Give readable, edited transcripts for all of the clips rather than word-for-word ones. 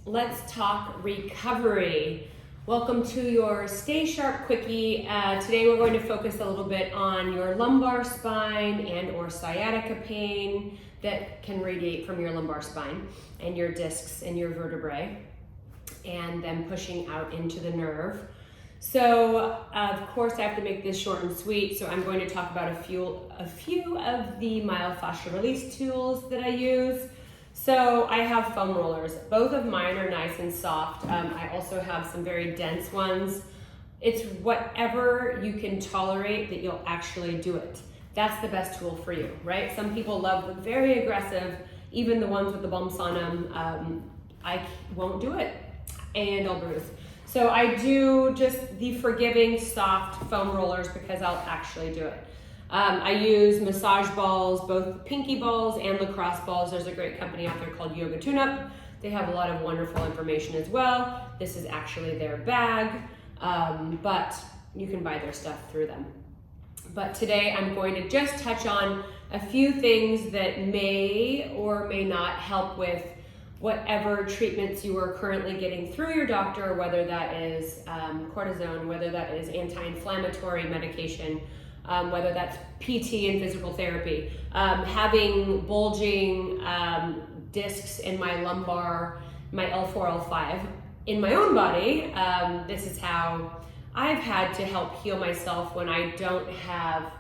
let's talk recovery. Welcome to your Stay Sharp Quickie. Today we're going to focus a little bit on your lumbar spine and or sciatica pain that can radiate from your lumbar spine and your discs and your vertebrae, and then pushing out into the nerve. So of course I have to make this short and sweet, so I'm going to talk about a few of the myofascial release tools that I use. So I have foam rollers. Both of mine are nice and soft. I also have some very dense ones. It's whatever you can tolerate that you'll actually do it. That's the best tool for you, right? Some people love the very aggressive, even the ones with the bumps on them. I won't do it and I'll bruise. So I do just the forgiving, soft foam rollers because I'll actually do it. I use massage balls, both pinky balls and lacrosse balls. There's a great company out there called Yoga Tune-Up. They have a lot of wonderful information as well. This is actually their bag, but you can buy their stuff through them. But today I'm going to just touch on a few things that may or may not help with whatever treatments you are currently getting through your doctor, whether that is cortisone, whether that is anti-inflammatory medication, whether that's PT and physical therapy, having bulging discs in my lumbar, my L4, L5 in my own body. This is how I've had to help heal myself when I don't have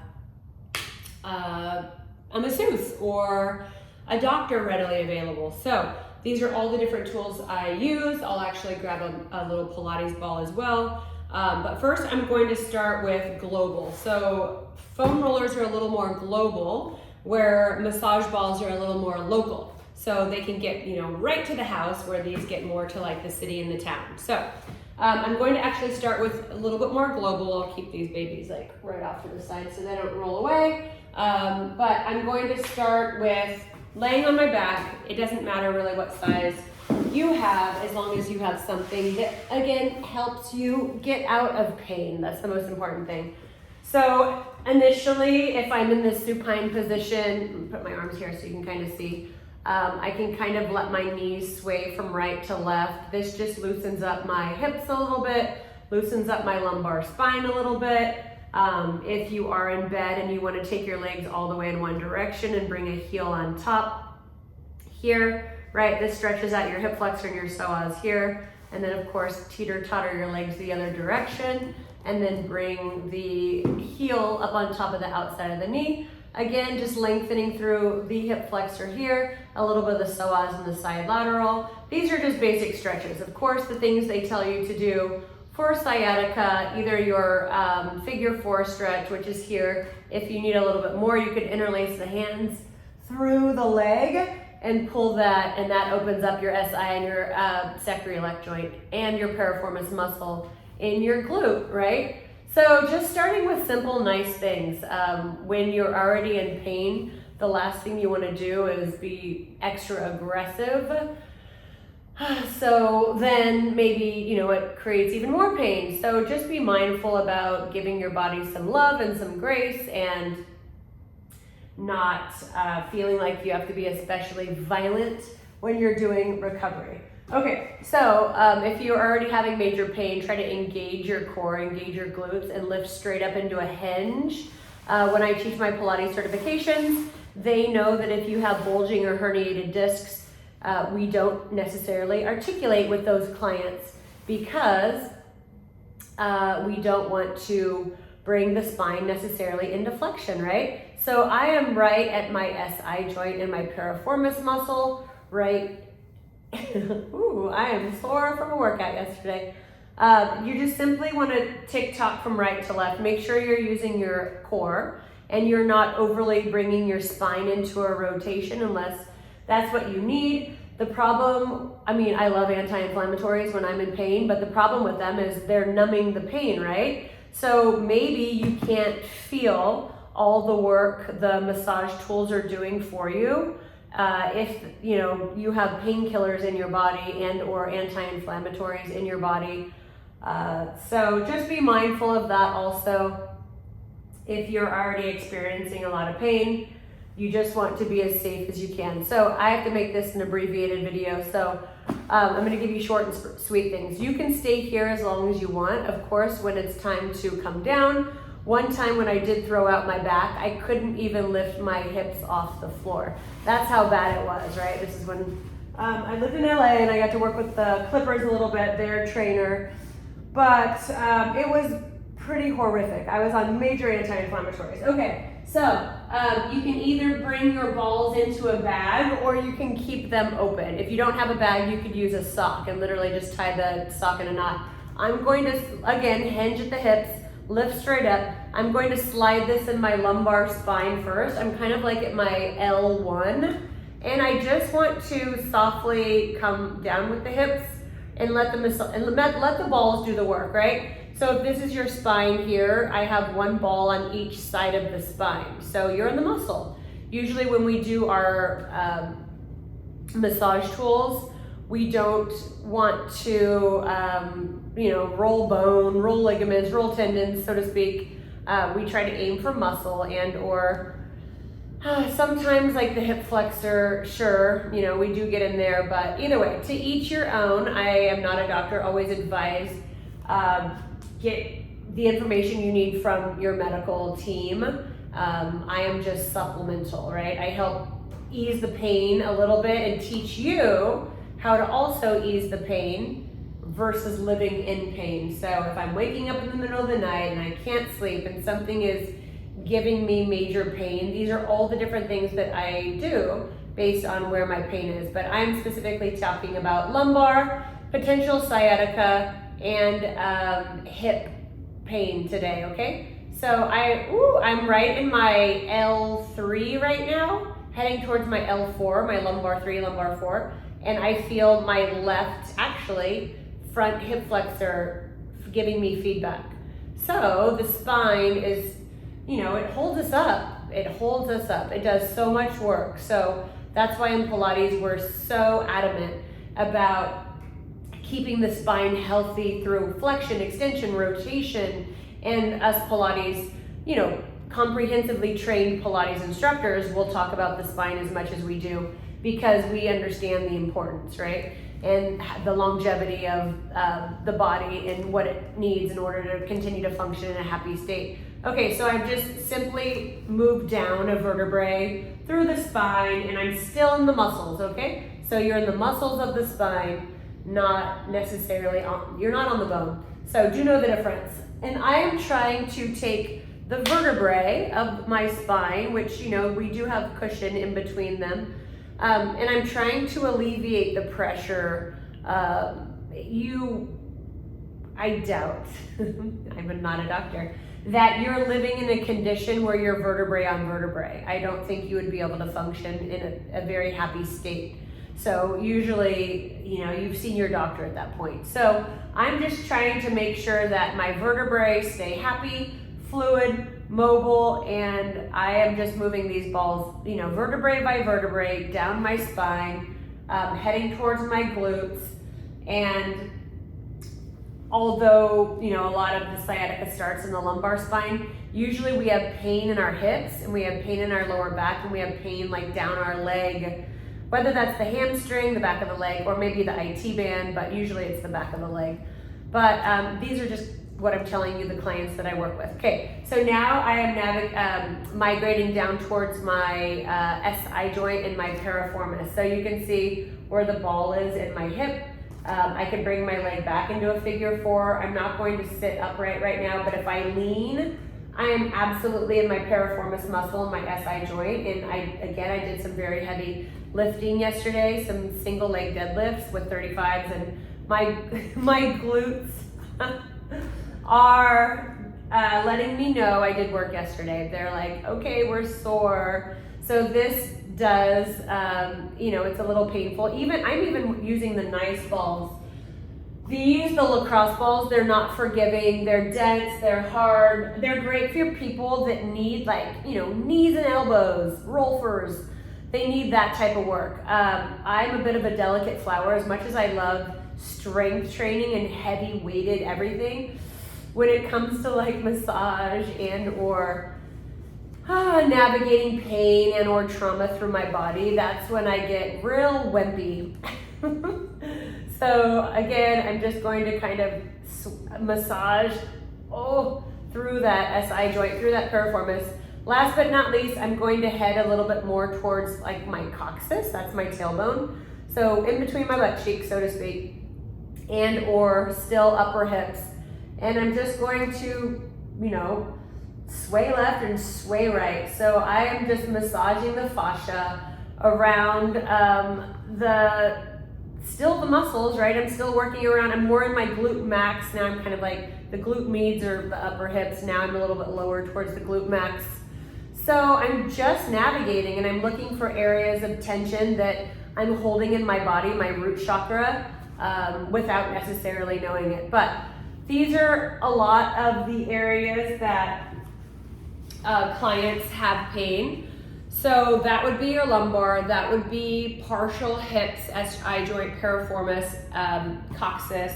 a masseuse or a doctor readily available. So these are all the different tools I use. I'll actually grab a little Pilates ball as well. But first I'm going to start with global. So foam rollers are a little more global, where massage balls are a little more local. So they can get, right to the house, where these get more to like the city and the town. So I'm going to actually start with a little bit more global. I'll keep these babies like right off to the side so they don't roll away. But I'm going to start with laying on my back. It doesn't matter really what size you have, as long as you have something that, again, helps you get out of pain. That's the most important thing. So initially, if I'm in this supine position, put my arms here so you can kind of see, I can kind of let my knees sway from right to left. This just loosens up my hips a little bit, loosens up my lumbar spine a little bit. If you are in bed and you want to take your legs all the way in one direction and bring a heel on top here, right? This stretches out your hip flexor and your psoas here. And then of course, teeter-totter your legs the other direction, and then bring the heel up on top of the outside of the knee. Again, just lengthening through the hip flexor here, a little bit of the psoas and the side lateral. These are just basic stretches. Of course, the things they tell you to do for sciatica, either your figure 4 stretch, which is here. If you need a little bit more, you could interlace the hands through the leg and pull that, and that opens up your SI and your sacroiliac joint and your piriformis muscle in your glute, right? So just starting with simple, nice things. When you're already in pain, the last thing you want to do is be extra aggressive. So then maybe, it creates even more pain. So just be mindful about giving your body some love and some grace, and not feeling like you have to be especially violent when you're doing recovery. Okay, so if you're already having major pain, try to engage your core, engage your glutes, and lift straight up into a hinge. When I teach my Pilates certifications, they know that if you have bulging or herniated discs, we don't necessarily articulate with those clients because we don't want to bring the spine necessarily into flexion, right? So I am right at my SI joint and my piriformis muscle, right? Ooh, I am sore from a workout yesterday. You just simply want to tick-tock from right to left. Make sure you're using your core and you're not overly bringing your spine into a rotation unless that's what you need. The problem, I love anti-inflammatories when I'm in pain, but the problem with them is they're numbing the pain, right? So maybe you can't feel all the work the massage tools are doing for you if you have painkillers in your body and or anti-inflammatories in your body. So just be mindful of that also. If you're already experiencing a lot of pain, you just want to be as safe as you can. So I have to make this an abbreviated video. So I'm gonna give you short and sweet things. You can stay here as long as you want. Of course, when it's time to come down, one time when I did throw out my back, I couldn't even lift my hips off the floor. That's how bad it was, right? This is when I lived in LA and I got to work with the Clippers a little bit, their trainer, but it was pretty horrific. I was on major anti-inflammatories. Okay, so you can either bring your balls into a bag or you can keep them open. If you don't have a bag, you could use a sock and literally just tie the sock in a knot. I'm going to, again, hinge at the hips, lift straight up. I'm going to slide this in my lumbar spine first. I'm kind of like at my L1, and I just want to softly come down with the hips and let the balls do the work, right? So if this is your spine here, I have one ball on each side of the spine. So you're in the muscle. Usually when we do our massage tools, we don't want to, roll bone, roll ligaments, roll tendons, so to speak. We try to aim for muscle and or sometimes like the hip flexor, sure, we do get in there, but either way, to each your own. I am not a doctor, always advise get the information you need from your medical team. I am just supplemental, right? I help ease the pain a little bit and teach you how to also ease the pain versus living in pain. So if I'm waking up in the middle of the night and I can't sleep and something is giving me major pain, these are all the different things that I do based on where my pain is. But I'm specifically talking about lumbar, potential sciatica, and hip pain today, okay? So I'm right in my L3 right now, heading towards my L4, my lumbar 3, lumbar 4, and I feel my left, actually, front hip flexor giving me feedback. So the spine is, it holds us up. It holds us up. It does so much work. So that's why in Pilates we're so adamant about keeping the spine healthy through flexion, extension, rotation, and us Pilates, comprehensively trained Pilates instructors will talk about the spine as much as we do because we understand the importance, right? And the longevity of the body and what it needs in order to continue to function in a happy state. Okay, so I've just simply moved down a vertebrae through the spine and I'm still in the muscles, okay? So you're in the muscles of the spine, not necessarily you're not on the bone. So do know the difference. And I am trying to take the vertebrae of my spine, which, we do have cushion in between them, and I'm trying to alleviate the pressure. I doubt, I'm not a doctor, that you're living in a condition where you're vertebrae on vertebrae. I don't think you would be able to function in a very happy state. So usually, you've seen your doctor at that point. So I'm just trying to make sure that my vertebrae stay happy, fluid, mobile, and I am just moving these balls, vertebrae by vertebrae down my spine, heading towards my glutes. And although, a lot of the sciatica starts in the lumbar spine, usually we have pain in our hips and we have pain in our lower back and we have pain like down our leg, whether that's the hamstring, the back of the leg, or maybe the IT band, but usually it's the back of the leg. But these are just what I'm telling you, the clients that I work with. Okay, so now I am migrating down towards my SI joint and my piriformis. So you can see where the ball is in my hip. I can bring my leg back into a figure 4. I'm not going to sit upright right now, but if I lean, I am absolutely in my piriformis muscle, my SI joint. And I did some very heavy lifting yesterday, some single leg deadlifts with 35s, and my glutes are letting me know I did work yesterday. They're like, okay, we're sore. So this does, it's a little painful. I'm even using the nice balls. The lacrosse balls, they're not forgiving, they're dense, they're hard. They're great for people that need knees and elbows, rolfers. They need that type of work. I'm a bit of a delicate flower. As much as I love strength training and heavy weighted everything, when it comes to massage and or navigating pain and or trauma through my body, that's when I get real wimpy. So again, I'm just going to kind of massage through that SI joint, through that piriformis. Last but not least, I'm going to head a little bit more towards like my coccyx, that's my tailbone. So in between my butt cheeks, so to speak, and or still upper hips. And I'm just going to, sway left and sway right. So I am just massaging the fascia around still the muscles, right? I'm still working around, I'm more in my glute max. Now I'm kind of like the glute medius or the upper hips. Now I'm a little bit lower towards the glute max. So I'm just navigating and I'm looking for areas of tension that I'm holding in my body, my root chakra, without necessarily knowing it. But these are a lot of the areas that clients have pain. So that would be your lumbar, that would be partial hips, SI joint, piriformis, coccyx.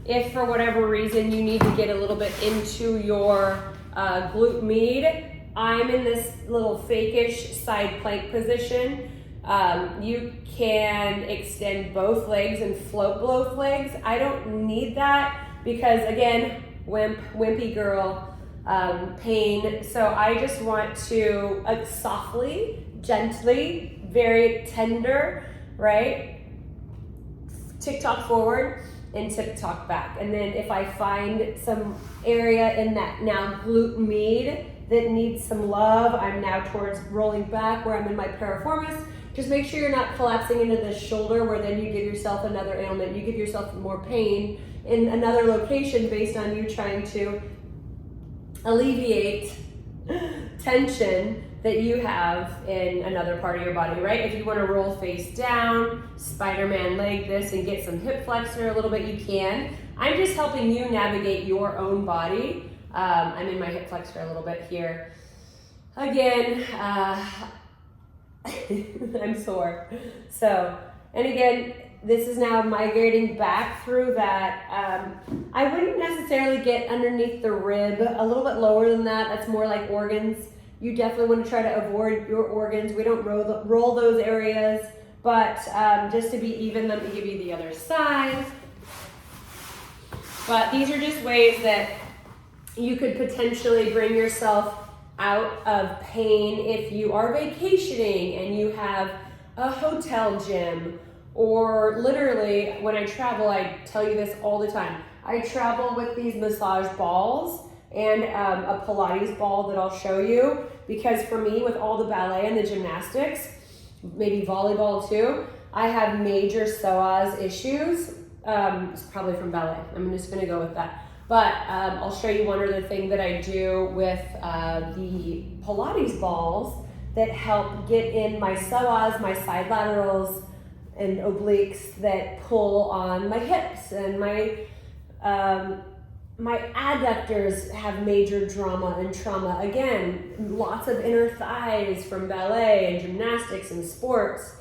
If for whatever reason you need to get a little bit into your glute med, I'm in this little fake-ish side plank position. You can extend both legs and float both legs. I don't need that because again, wimpy girl, pain. So I just want to softly, gently, very tender, right? Tick-tock forward and tick-tock back. And then if I find some area in that now glute med that needs some love, I'm now towards rolling back where I'm in my piriformis. Just make sure you're not collapsing into the shoulder where then you give yourself another ailment. You give yourself more pain in another location based on you trying to alleviate tension that you have in another part of your body, right? If you want to roll face down, Spider-Man leg this and get some hip flexor a little bit, you can. I'm just helping you navigate your own body. I'm in my hip flexor a little bit here. Again, I'm sore. So, and again, this is now migrating back through that. I wouldn't necessarily get underneath the rib, a little bit lower than that. That's more like organs. You definitely want to try to avoid your organs. We don't roll those areas, but just to be even, let me give you the other side. But these are just ways that you could potentially bring yourself out of pain if you are vacationing and you have a hotel gym, or literally when I travel, I tell you this all the time, I travel with these massage balls and a Pilates ball that I'll show you, because for me with all the ballet and the gymnastics, maybe volleyball too, I have major psoas issues. It's probably from ballet. I'm just gonna go with that. But I'll show you one other thing that I do with the Pilates balls that help get in my psoas, my side laterals and obliques that pull on my hips, and my adductors have major drama and trauma. Again, lots of inner thighs from ballet and gymnastics and sports.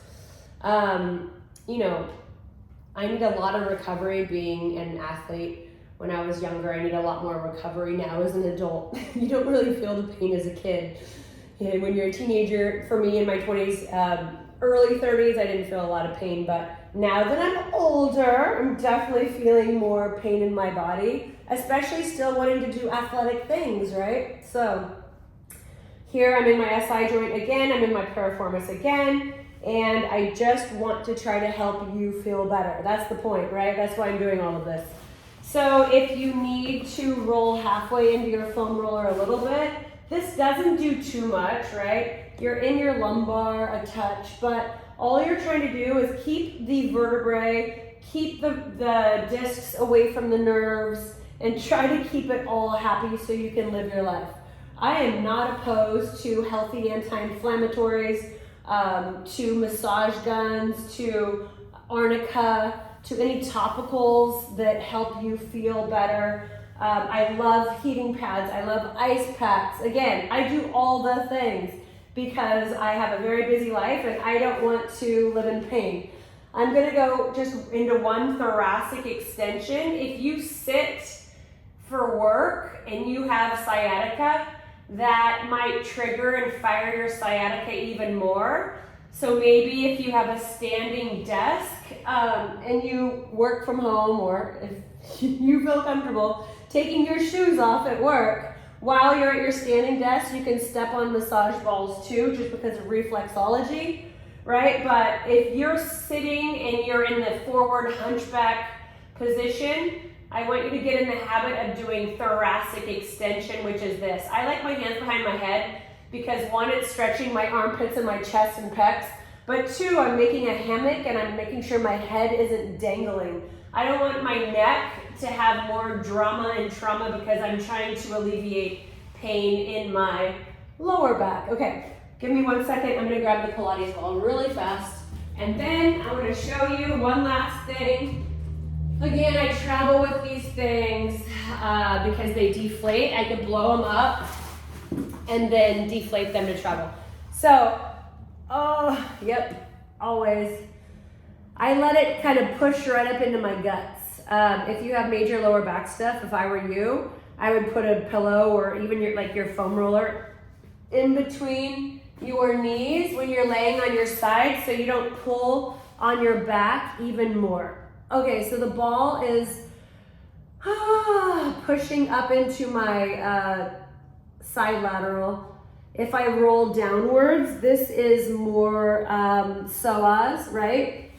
I need a lot of recovery being an athlete. When I was younger, I need a lot more recovery now as an adult. You don't really feel the pain as a kid. And when you're a teenager, for me in my 20s, early 30s, I didn't feel a lot of pain, but now that I'm older, I'm definitely feeling more pain in my body, especially still wanting to do athletic things, right? So here I'm in my SI joint again, I'm in my piriformis again, and I just want to try to help you feel better. That's the point, right? That's why I'm doing all of this. So if you need to roll halfway into your foam roller a little bit, this doesn't do too much, right? You're in your lumbar a touch, but all you're trying to do is keep the vertebrae, keep the discs away from the nerves, and try to keep it all happy so you can live your life. I am not opposed to healthy anti-inflammatories, to massage guns, to arnica, to any topicals that help you feel better. I love heating pads, I love ice packs. Again, I do all the things because I have a very busy life and I don't want to live in pain. I'm gonna go just into one thoracic extension. If you sit for work and you have sciatica, that might trigger and fire your sciatica even more. So maybe if you have a standing desk and you work from home, or if you feel comfortable taking your shoes off at work, while you're at your standing desk, you can step on massage balls too, just because of reflexology, right? But if you're sitting and you're in the forward hunchback position, I want you to get in the habit of doing thoracic extension, which is this. I like my hands behind my head because one, it's stretching my armpits and my chest and pecs, but two, I'm making a hammock and I'm making sure my head isn't dangling. I don't want my neck to have more drama and trauma because I'm trying to alleviate pain in my lower back. Okay, give me 1 second. I'm gonna grab the Pilates ball really fast. And then I'm gonna show you one last thing. Again, I travel with these things because they deflate. I could blow them up and then deflate them to travel. So, yep, always. I let it kind of push right up into my guts. If you have major lower back stuff, if I were you, I would put a pillow or even your foam roller in between your knees when you're laying on your side so you don't pull on your back even more. Okay, so the ball is pushing up into my side lateral. If I roll downwards, this is more psoas, right?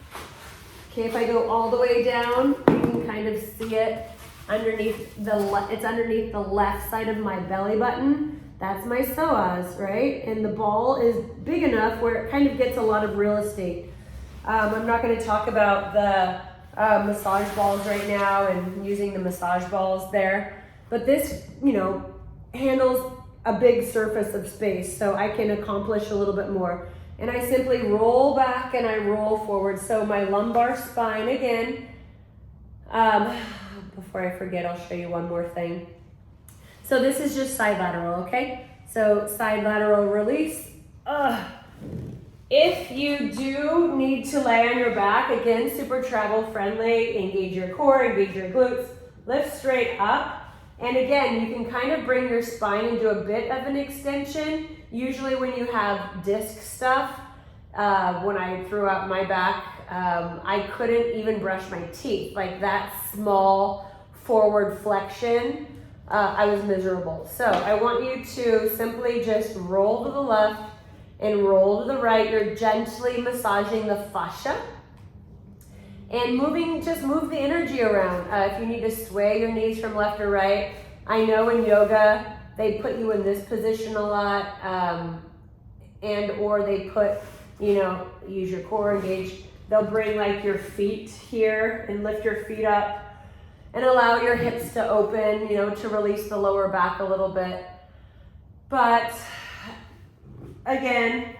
Okay, if I go all the way down, you can kind of see it underneath it's underneath the left side of my belly button. That's my psoas, right? And the ball is big enough where it kind of gets a lot of real estate. I'm not going to talk about the massage balls right now and using the massage balls there, but this, handles a big surface of space, so I can accomplish a little bit more. And I simply roll back and I roll forward. So my lumbar spine again. Before I forget, I'll show you one more thing. So this is just side lateral, okay? So side lateral release. If you do need to lay on your back, again, super travel friendly, engage your core, engage your glutes, lift straight up. And again, you can kind of bring your spine into a bit of an extension. Usually when you have disc stuff, when I threw out my back, I couldn't even brush my teeth. Like that small forward flexion, I was miserable. So I want you to simply just roll to the left and roll to the right. You're gently massaging the fascia. And just move the energy around. If you need to sway your knees from left or right, I know in yoga, they put you in this position a lot, or they put, use your core, engage. They'll bring like your feet here and lift your feet up and allow your hips to open, to release the lower back a little bit. But again,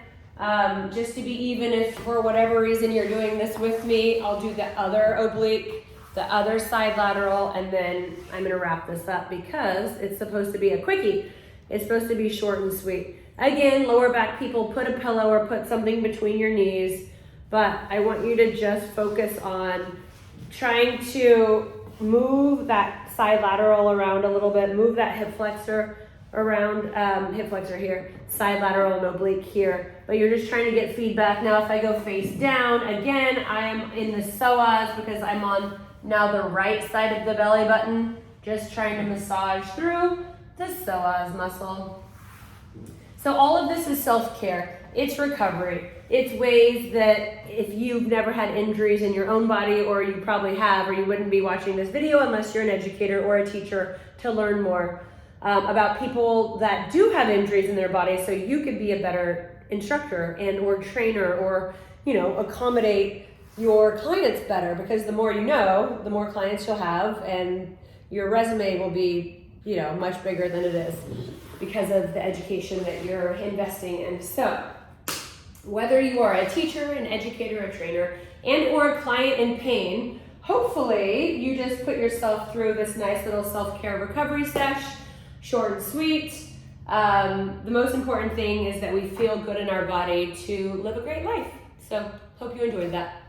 just to be even, if for whatever reason you're doing this with me, I'll do the other oblique, the other side lateral, and then I'm gonna wrap this up because it's supposed to be a quickie. It's supposed to be short and sweet. Again, lower back people, put a pillow or put something between your knees, but I want you to just focus on trying to move that side lateral around a little bit, move that hip flexor around, hip flexor here, side lateral and oblique here, but you're just trying to get feedback. Now if I go face down, again, I am in the psoas because I'm on now the right side of the belly button, just trying to massage through the psoas muscle. So all of this is self-care. It's recovery. It's ways that if you've never had injuries in your own body, or you probably have, or you wouldn't be watching this video unless you're an educator or a teacher to learn more about people that do have injuries in their body, so you could be a better instructor and or trainer, or accommodate your clients better, because the more you know, the more clients you'll have, and your resume will be much bigger than it is because of the education that you're investing in. So whether you are a teacher, an educator, a trainer, and or a client in pain, hopefully you just put yourself through this nice little self-care recovery sesh, short and sweet. The most important thing is that we feel good in our body to live a great life. So hope you enjoyed that.